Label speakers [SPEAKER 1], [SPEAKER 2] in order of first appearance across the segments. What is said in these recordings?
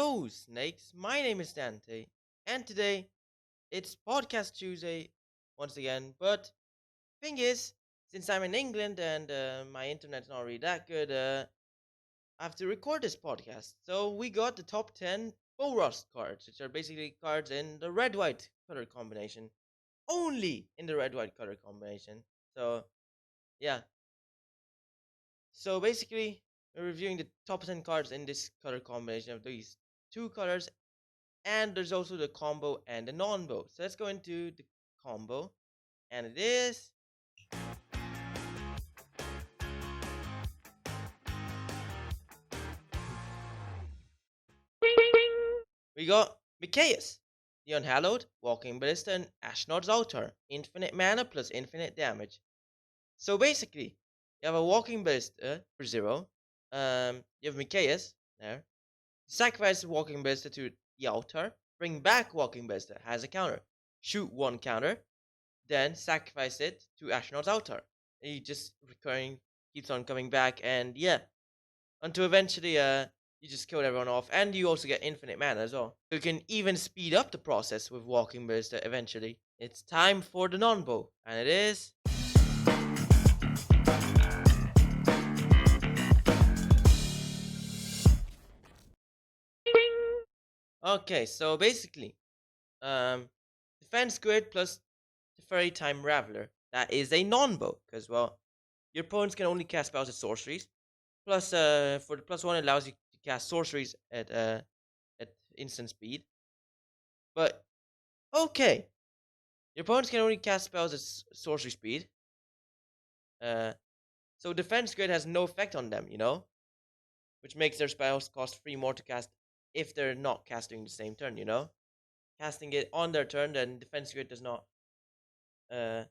[SPEAKER 1] Hello, snakes. My name is Dante, and today it's Podcast Tuesday once again. But thing is, since I'm in England and my internet's not really that good, I have to record this podcast. So we got the top 10 boros cards, which are basically cards in the red-white color combination, only in the red-white color combination. So yeah, so basically we're reviewing the top 10 cards in this color combination of these two colors. And there's also the combo and the non-bow. So let's go into the combo. And it is... We got Mikaeus, the Unhallowed, Walking Ballista, and Ashnod's Altar. Infinite mana plus infinite damage. So basically, you have a Walking Ballista for 0. You have Mikaeus there. Sacrifice the Walking Ballista to the altar. Bring back Walking Ballista. Has a counter. Shoot 1 counter. Then sacrifice it to Ashnod's altar. He just recurring, keeps on coming back, and yeah, until eventually you just kill everyone off, and you also get infinite mana as well. So you can even speed up the process with Walking Ballista eventually. It's time for the Nonbow, and it is... Okay, so basically, defense grid plus the fairy time raveler. That is a non-bow, because well, your opponents can only cast spells as sorceries. Plus, for the +1, it allows you to cast sorceries at instant speed. But okay, your opponents can only cast spells at sorcery speed. So defense grid has no effect on them, which makes their spells cost 3 more to cast if they're not casting the same turn, casting it on their turn, then defense grid uh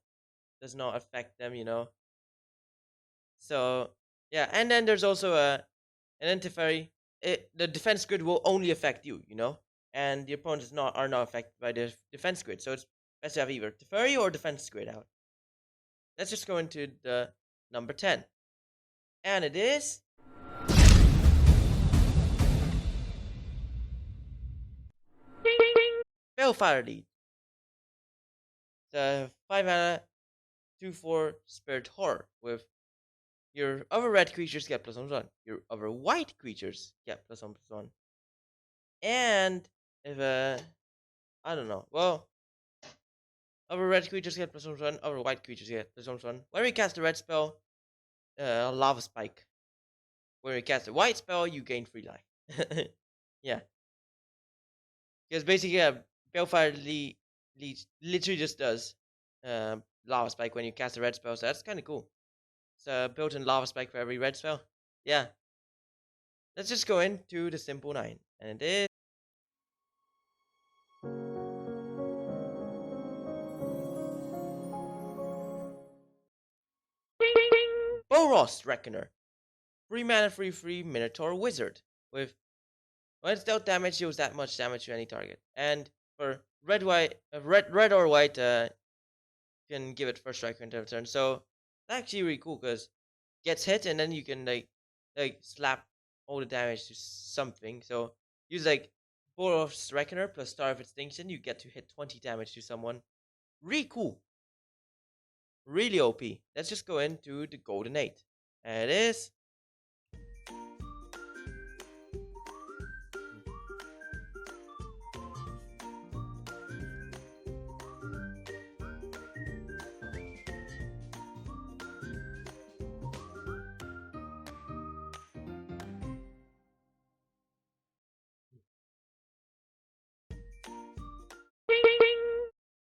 [SPEAKER 1] does not affect them, So yeah, and then there's also an anti-fairy. The defense grid will only affect you, and the opponents are not affected by the defense grid. So it's best to have either Teferi or defense grid out. Let's just go into the number 10, and it is... Balefire Lead. The 5 mana 2/4 Spirit Horror with your other red creatures get +1/+1. Your other white creatures get +1/+1. And if I don't know. Well, other red creatures get +1/+1. Other white creatures get +1/+1. When we cast a red spell, Lava Spike. When we cast a white spell, you gain 3 life. Yeah. Because basically, Balefire literally just does Lava Spike when you cast a red spell, so that's kind of cool. It's a built-in Lava Spike for every red spell. Yeah. Let's just go into the simple 9. And it is... Boros Reckoner. 3 mana 3/3 Minotaur Wizard. With when it's dealt damage, deals that much damage to any target. And for red or white, you can give it first strike until turn. So it's actually really cool because gets hit and then you can like slap all the damage to something. So use like Boros Reckoner plus Star of Extinction, you get to hit 20 damage to someone. Really cool. Really OP. Let's just go into the Golden 8. And it is...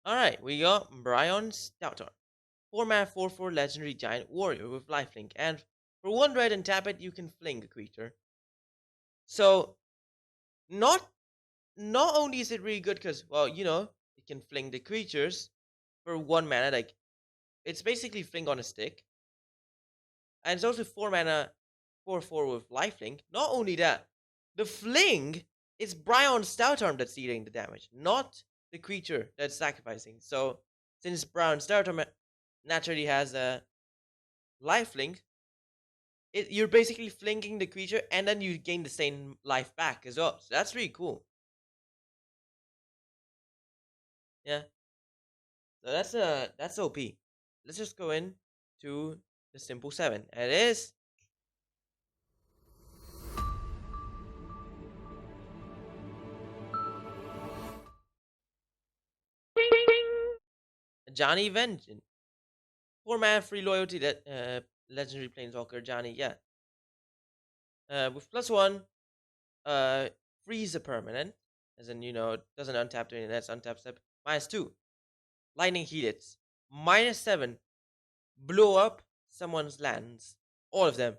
[SPEAKER 1] Alright, we got Brion's Stouter. 4 mana 4/4 legendary giant warrior with lifelink, and for 1 red and tap it, you can fling a creature. So not only is it really good because, well, it can fling the creatures for 1 mana, like it's basically fling on a stick. And it's also 4 mana 4/4 with lifelink. Not only that, the fling is Brion's Stout Arm that's dealing the damage, not the creature that's sacrificing. So since Brion's Stout Arm naturally has a lifelink, you're basically flanking the creature, and then you gain the same life back as well. So that's really cool. Yeah. So that's OP. Let's just go in to the simple 7. And it is Johnny Vengeant. 4 mana free loyalty that legendary planeswalker Johnny, yeah. With +1, uh freeze a permanent. As in, it doesn't untap to anything, that's untap step. -2. Lightning Helix. -7. Blow up someone's lands. All of them.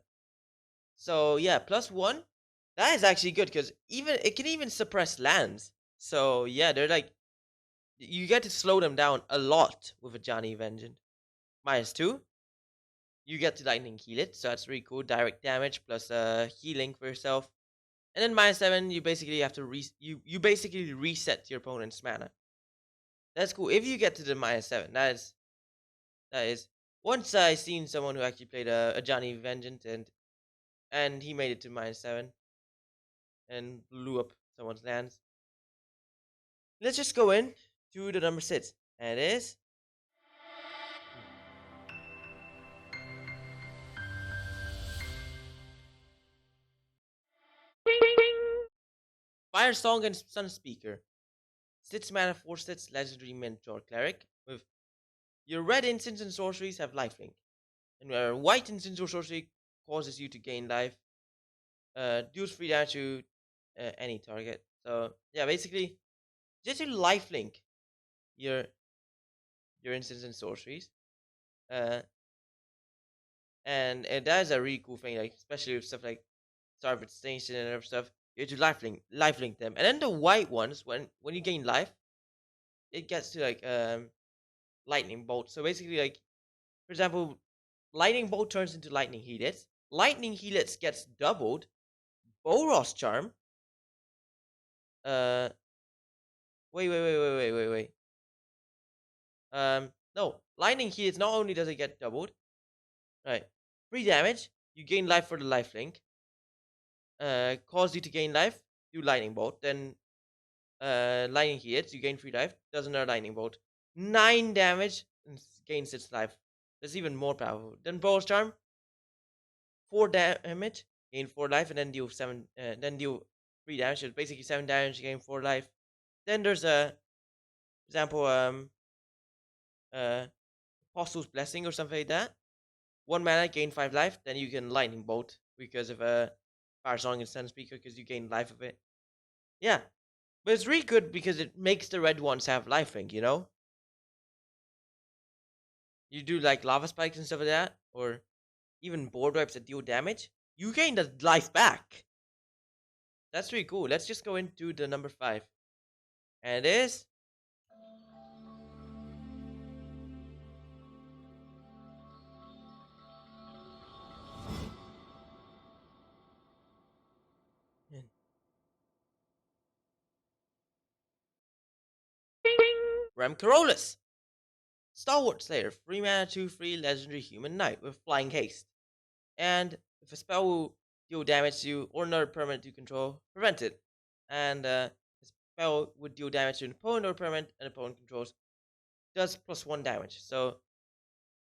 [SPEAKER 1] So yeah, +1. That is actually good because even it can even suppress lands. So yeah, they're like you get to slow them down a lot with a Johnny Vengeant. -2, you get to lightning heal it, so that's really cool. Direct damage plus healing for yourself. And then -7, you basically have to you basically reset your opponent's mana. That's cool. If you get to the -7, that is. Once I seen someone who actually played a Johnny Vengeant and he made it to -7 and blew up someone's lands. Let's just go in to the number 6, and it is Firesong and Sunspeaker. 6 mana, 4/6 legendary minotaur cleric. With your red instants and sorceries have lifelink, and your white instants or sorcery causes you to gain life. Deals free damage to any target. So yeah, basically just to lifelink your your instants and sorceries. Uh, and that is a really cool thing, like especially with stuff like Starboard Station and other stuff. You have to lifelink them, and then the white ones when you gain life, it gets to like lightning bolt. So basically, like for example, lightning bolt turns into lightning helix. Lightning helix gets doubled. Boros charm. Uh, wait. No, lightning helix. Not only does it get doubled, right? Free damage. You gain life for the lifelink. Cause you to gain life. Do lightning bolt. Then lightning hits, you gain 3 life, does another lightning bolt. 9 damage and gains its life. That's even more powerful. Then Bowl's Charm, 4 damage, gain 4 life, and then deal 7, then deal 3 damage. So it's basically 7 damage, gain 4 life. Then there's a example, uh, Apostle's Blessing or something like that. 1 mana, gain 5 life, then you can lightning bolt because of Firesong and Sunspeaker because you gain life of it. Yeah, but it's really good because it makes the red ones have lifelink, You do like lava spikes and stuff like that, or even board wipes that deal damage, you gain the life back. That's really cool. Let's just go into the number 5. And it is Ramcarolus. Stalwart Slayer, 3 mana, 2/3 legendary human knight with flying haste. And if a spell will deal damage to you or another permanent you control, prevent it. And a spell would deal damage to an opponent or permanent an opponent controls, does +1 damage. So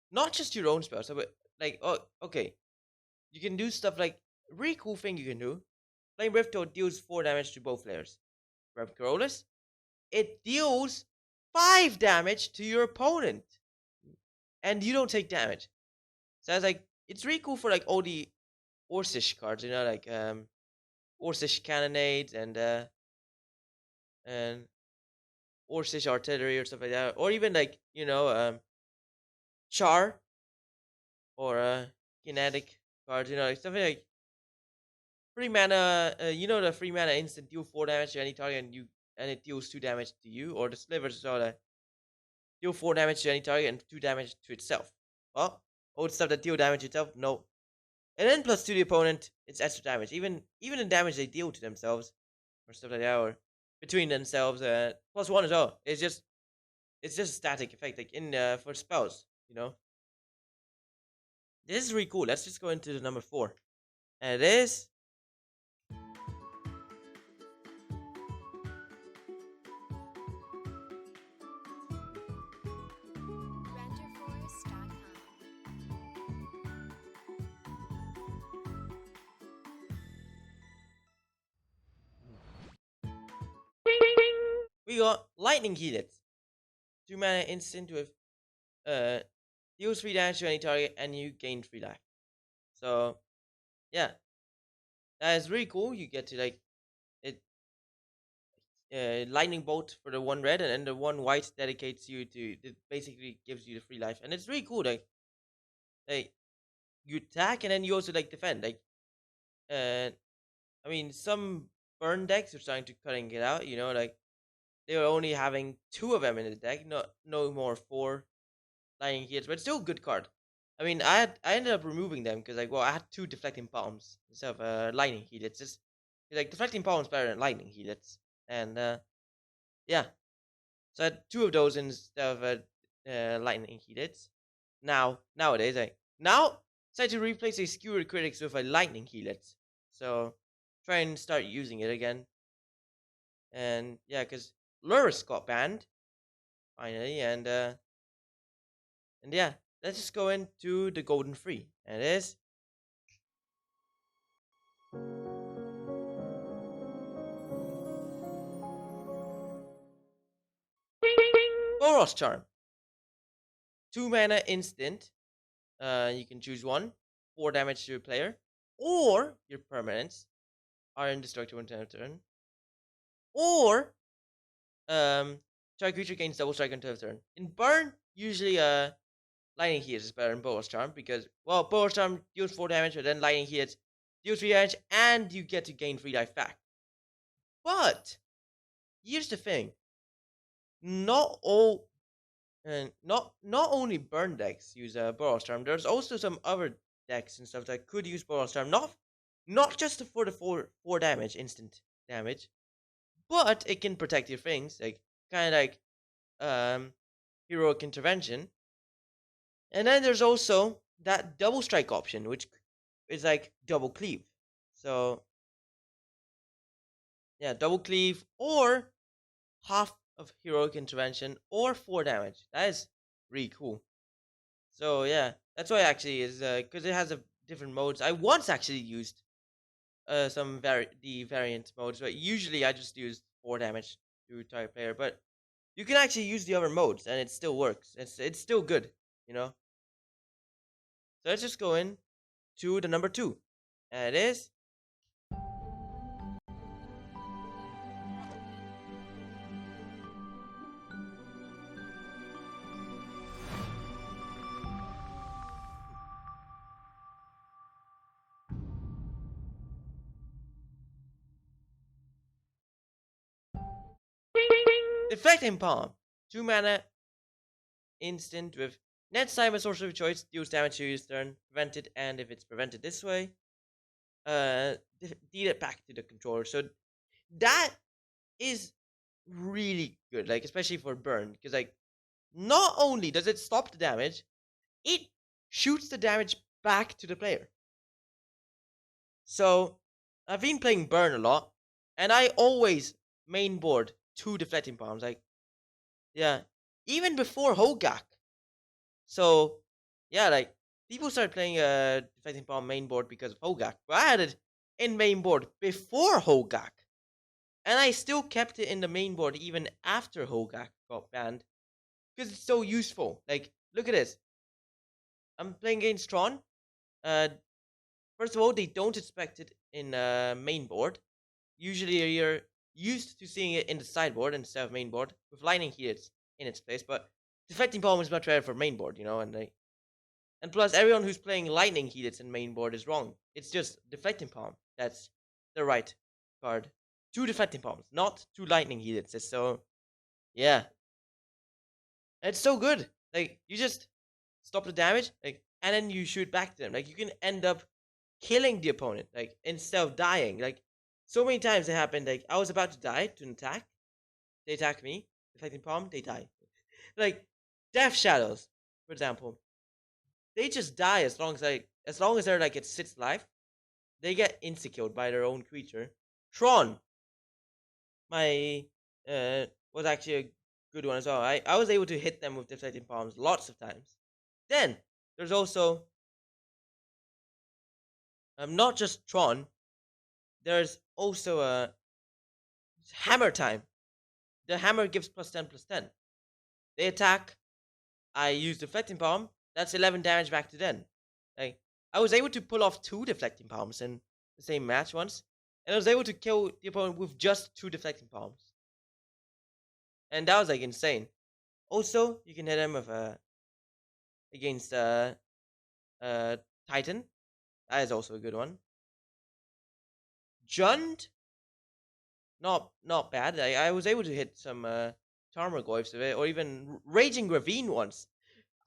[SPEAKER 1] not just your own spells, but like, oh, okay, you can do stuff like really cool thing you can do. Flame Rifthold deals 4 damage to both players. Ramcarolus, it deals 5 damage to your opponent, and you don't take damage. So it's like it's really cool for like all the Orcish cards, like Orcish Cannonades and Orcish Artillery or stuff like that, or even like Char or Kinetic cards, like something like free mana. The free mana instant deal 4 damage to any target, and it deals 2 damage to you, or the slivers are like deal 4 damage to any target and 2 damage to itself. Well, all the stuff that deal damage to itself, no. And then +2 to the opponent, it's extra damage. Even the damage they deal to themselves, or stuff like that, or between themselves, +1 as well. It's just a static effect, like in for spells, This is really cool. Let's just go into the number 4. And it is we got Lightning Helix. 2 mana instant with uh deals 3 damage to any target and you gain 3 life. So yeah, that is really cool. You get to like it lightning bolt for the 1 red, and then the 1 white dedicates you to it basically gives you the 3 life. And it's really cool, like you attack and then you also like defend. Like I mean some burn decks are starting to cutting it out, like they were only having 2 of them in the deck, no more 4 lightning heats, but it's still a good card. I mean, I ended up removing them because I had 2 deflecting palms instead of lightning helix. It's like deflecting palms better than lightning helix, and yeah, so I had 2 of those instead of lightning helix. Nowadays, now decided to replace a skewered critics with a lightning helix. So try and start using it again, and yeah, because Luris got banned finally, and yeah, let's just go into the golden free, and it is boros charm. 2 mana instant. You can choose one. 4 damage to your player, or your permanents are indestructible until turn, or target creature gains double strike until turn. In burn, usually lightning heats is better than boros charm because boros charm deals 4 damage, but then lightning heats deals 3 damage, and you get to gain 3 life back. But here's the thing: not all and not only burn decks use boros charm. There's also some other decks and stuff that could use boros charm. Not just for the 4 damage, instant damage, but it can protect your things, like kind of like heroic intervention. And then there's also that double strike option, which is like double cleave. So yeah, double cleave or half of heroic intervention or 4 damage. That is really cool. So yeah, that's why actually is because it has a different modes. I once actually used some the variant modes, but usually I just use 4 damage to target player. But you can actually use the other modes and it still works. It's still good, you know. So let's just go in to the number 2, and it is Deflecting Palm. 2 mana instant with next time a sorcery of choice deals damage to your turn, prevented, and if it's prevented this way, deal it back to the controller. So that is really good, like especially for burn, because like not only does it stop the damage, it shoots the damage back to the player. So I've been playing burn a lot, and I always main board 2 deflecting palms, like yeah, even before Hogak. So yeah, like people started playing deflecting palm main board because of Hogak, but I had it in main board before Hogak. And I still kept it in the main board even after Hogak got banned. Because it's so useful. Like, look at this. I'm playing against Tron. First of all, they don't expect it in main board. Usually you're used to seeing it in the sideboard instead of main board, with lightning hits in its place, but deflecting palm is much better for main board, and plus everyone who's playing lightning hits in main board is wrong. It's just deflecting palm. That's the right card. 2 deflecting palms, not 2 lightning helixes. So yeah, it's so good. Like you just stop the damage, like, and then you shoot back to them. Like you can end up killing the opponent, like instead of dying. Like so many times it happened. Like I was about to die to an attack, they attack me, deflecting palm, they die. Like Death Shadows, for example. they just die as long as they're like it sits life. They get insecure by their own creature. Tron, my was actually a good one as well. I was able to hit them with deflecting palms lots of times. Then there's also not just Tron. There's also a hammer time. The hammer gives +10/+10. They attack. I use deflecting palm. That's 11 damage back to them. Like I was able to pull off 2 deflecting palms in the same match once, and I was able to kill the opponent with just 2 deflecting palms, and that was like insane. Also, you can hit him with against uh Titan. That is also a good one. Jund, not bad. I was able to hit some Tarmogoyfs with it, or even Raging Ravine once.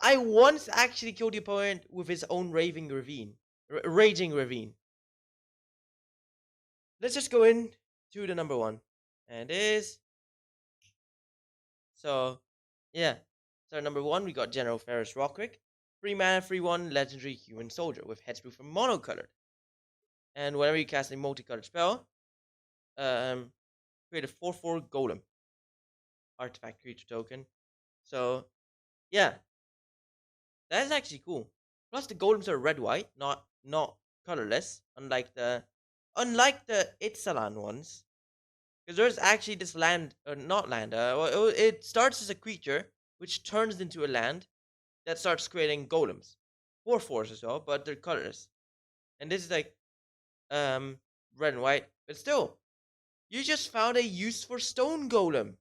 [SPEAKER 1] I once actually killed the opponent with his own Raging Ravine. Let's just go in to the number 1, and it is so yeah. So number 1, we got General Ferris Rockrick, 3 mana, 3/1 legendary human soldier with hexproof and monocolored. And whenever you cast a multicolored spell, create a 4/4 golem artifact creature token. So yeah, that's actually cool. Plus the golems are red white, not colorless, unlike the Itzalan ones. Because there's actually this land, or not land. It starts as a creature which turns into a land that starts creating golems, 4/4s as well, but they're colorless. And this is like red and white, but still, you just found a use for stone golem.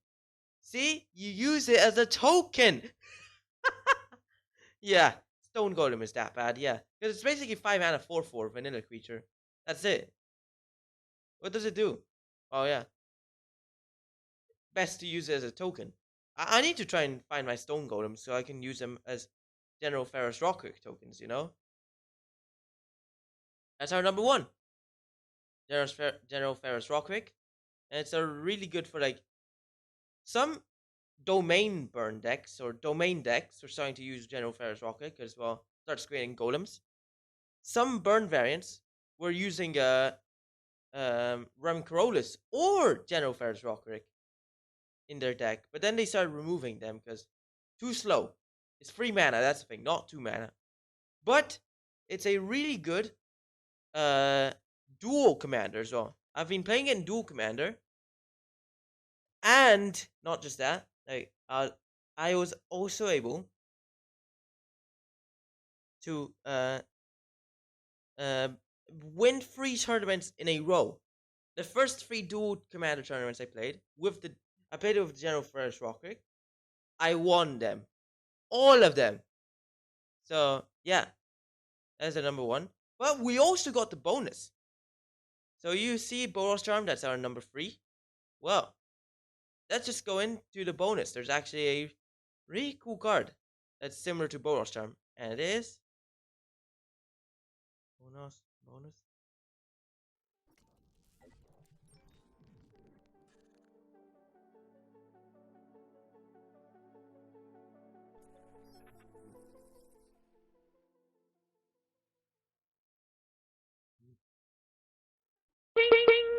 [SPEAKER 1] See, you use it as a token. Yeah, stone golem is that bad. Yeah, because it's basically 5 mana 4/4 vanilla creature. That's it. What does it do? Oh yeah, best to use it as a token. I need to try and find my stone golem so I can use them as General Ferris Rockrick tokens. That's our number 1, General Ferris Rockrick, and it's a really good for like some domain burn decks or domain decks are starting to use General Ferris Rockrick because well starts creating golems. Some burn variants were using Ram or General Ferris Rockrick in their deck, but then they started removing them because too slow. It's 3 mana, that's the thing, not 2 mana. But it's a really good dual commander as well. I've been playing it in dual commander, and not just that, like I was also able to win 3 tournaments in a row. The first 3 dual commander tournaments I played it with General Ferris Rockrick. I won them, all of them. So yeah, that's the number 1. But we also got the bonus. So you see Boros Charm, that's our number 3. Well, let's just go into the bonus. There's actually a really cool card that's similar to Boros Charm, and it is bonus.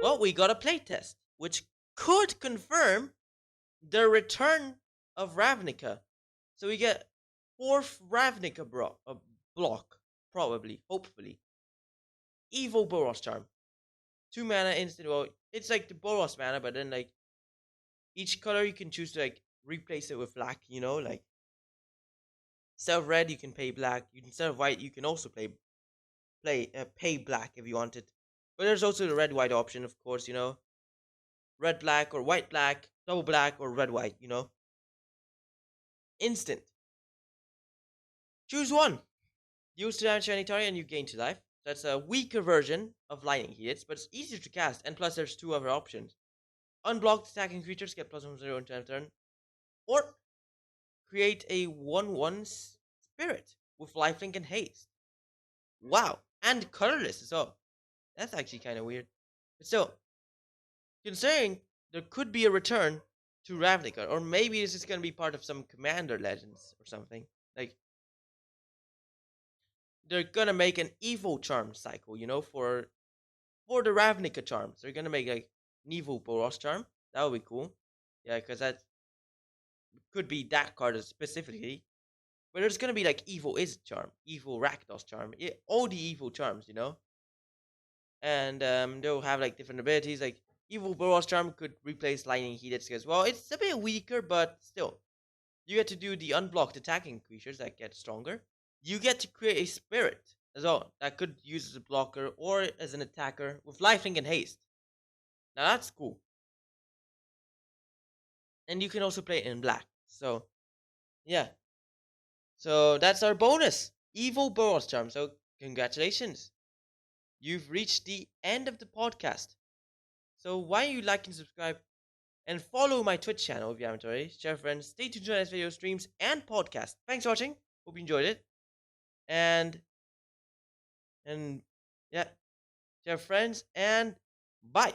[SPEAKER 1] Well, we got a playtest, which could confirm the return of Ravnica. So we get 4th Ravnica block, probably, hopefully. Evil Boros Charm. 2 mana instant. Well, it's like the Boros mana, but then like each color you can choose to like replace it with black. Like instead of red you can pay black. Instead of white you can also pay black if you want it. But there's also the red white option, of course. Red black or white black, double black or red white. Instant. Choose one. Use to damage any target and you gain 2 life. That's a weaker version of Lightning Helix, but it's easier to cast, and plus there's 2 other options. Unblocked attacking creatures get +1/+0 until end turn, or create a 1/1 spirit with lifelink and haste. Wow, and colorless as well. That's actually kind of weird. But still, considering there could be a return to Ravnica, or maybe this is going to be part of some Commander Legends or something. Like, they're gonna make an evo charm cycle, for the Ravnica charms. They're gonna make like an evo boros charm. That would be cool. Yeah, because that could be that card specifically. But there's gonna be like evo is charm, evo Rakdos charm, all the evo charms. And they'll have like different abilities. Like evo boros charm could replace lightning Helix as well. It's a bit weaker, but still, you get to do the unblocked attacking creatures that get stronger. You get to create a spirit as well that could use as a blocker or as an attacker with lifelink and haste. Now that's cool. And you can also play it in black. So yeah. So that's our bonus. Evil Boros Charm. So congratulations. You've reached the end of the podcast. So why don't you like and subscribe and follow my Twitch channel if you haven't already. Share friends, stay tuned to next video streams and podcast. Thanks for watching. Hope you enjoyed it. And yeah, share friends and bye.